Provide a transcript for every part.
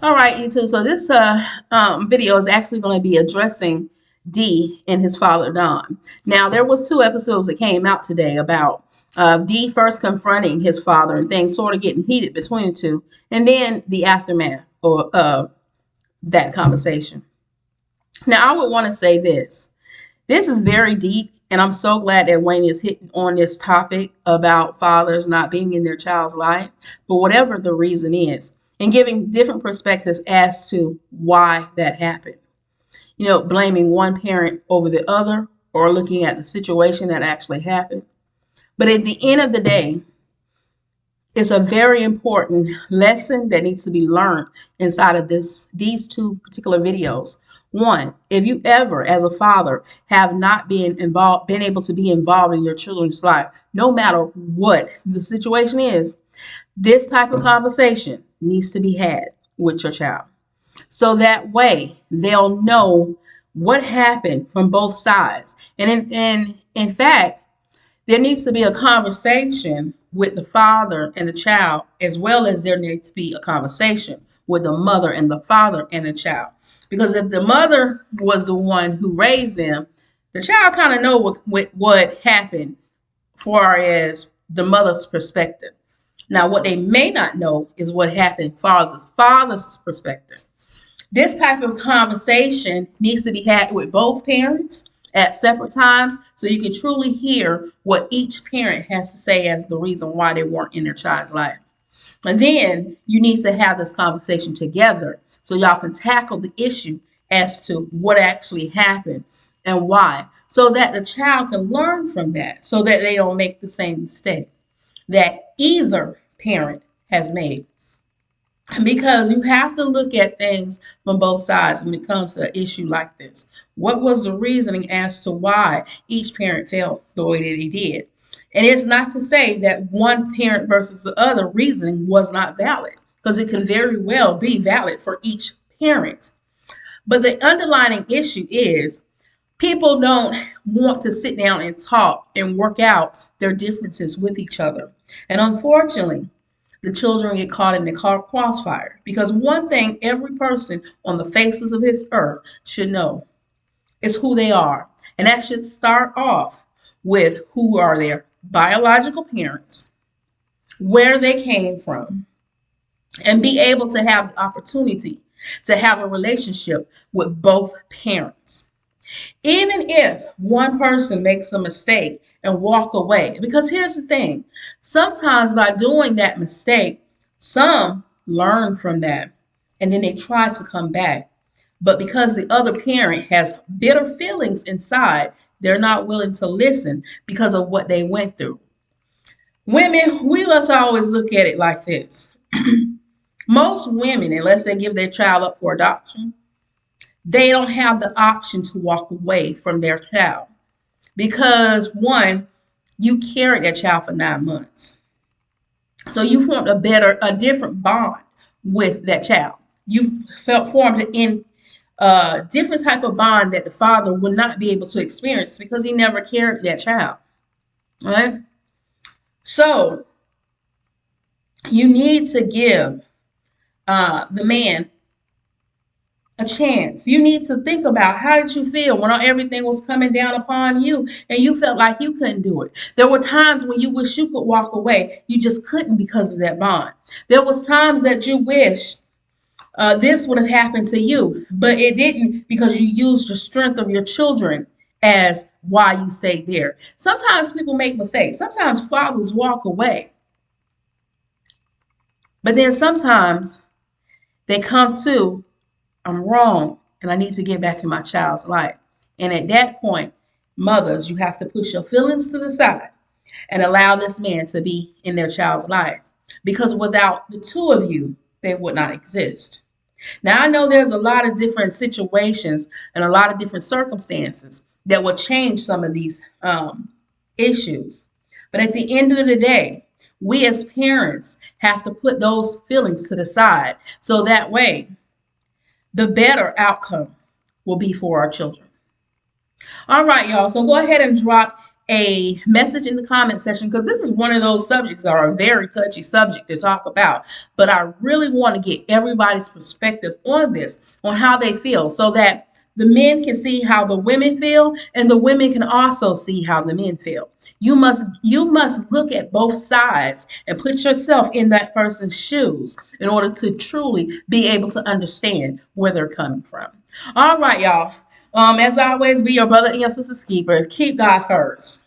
All right, YouTube. So this video is actually going to be addressing D and his father Don. Now, there was two episodes that came out today about D first confronting his father and things sort of getting heated between the two, and then the aftermath or that conversation. Now, I would want to say this. This is very deep, and I'm so glad that Wayne is hitting on this topic about fathers not being in their child's life, for whatever the reason is, and giving different perspectives as to why that happened. Blaming one parent over the other or looking at the situation that actually happened. But at the end of the day, it's a very important lesson that needs to be learned inside of these two particular videos. One, if you ever, as a father, have not been able to be involved in your children's life, no matter what the situation is, this type of conversation needs to be had with your child. So that way they'll know what happened from both sides. And in fact, there needs to be a conversation with the father and the child, as well as there needs to be a conversation with the mother and the father and the child. Because if the mother was the one who raised them, the child kind of know what happened far as the mother's perspective. Now, what they may not know is what happened father's perspective. This type of conversation needs to be had with both parents at separate times so you can truly hear what each parent has to say as the reason why they weren't in their child's life. And then you need to have this conversation together so y'all can tackle the issue as to what actually happened and why, so that the child can learn from that, so that they don't make the same mistake that either parent has made. Because you have to look at things from both sides when it comes to an issue like this. What was the reasoning as to why each parent felt the way that they did? And it's not to say that one parent versus the other reasoning was not valid, because it can very well be valid for each parent. But the underlying issue is people don't want to sit down and talk and work out their differences with each other. And unfortunately, the children get caught in the crossfire. Because one thing every person on the faces of this earth should know is who they are. And that should start off with who are their biological parents, where they came from, and be able to have the opportunity to have a relationship with both parents. Even if one person makes a mistake and walk away, because here's the thing, sometimes by doing that mistake, some learn from that and then they try to come back. But because the other parent has bitter feelings inside, they're not willing to listen because of what they went through. Women, we must always look at it like this. Most women, unless they give their child up for adoption, they don't have the option to walk away from their child because, one, you carried that child for 9 months. So you formed a different bond with that child. You formed a different type of bond that the father will not be able to experience because he never carried that child. All right? So you need to give the man a chance. You need to think about, how did you feel when everything was coming down upon you and you felt like you couldn't do it? There were times when you wish you could walk away. You just couldn't because of that bond. There was times that you wish this would have happened to you, but it didn't because you used the strength of your children as why you stayed there. Sometimes people make mistakes. Sometimes fathers walk away. But then sometimes they come to, I'm wrong and I need to get back in my child's life. And at that point, mothers, you have to push your feelings to the side and allow this man to be in their child's life. Because without the two of you, they would not exist. Now, I know there's a lot of different situations and a lot of different circumstances that will change some of these issues. But at the end of the day, we as parents have to put those feelings to the side so that way the better outcome will be for our children. All right, y'all. So go ahead and drop a message in the comment section, because this is one of those subjects that are a very touchy subject to talk about. But I really want to get everybody's perspective on this, on how they feel, so that the men can see how the women feel, and the women can also see how the men feel. You must look at both sides and put yourself in that person's shoes in order to truly be able to understand where they're coming from. All right, y'all. As always, be your brother and your sister's keeper. Keep God first.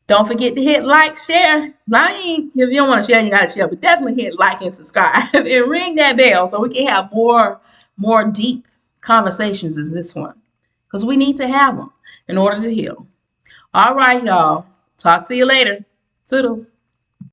Don't forget to hit like, share. If you don't want to share, you gotta share, but definitely hit like and subscribe and ring that bell so we can have more deep conversations as this one. Because we need to have them in order to heal. All right, y'all. Talk to you later. Toodles.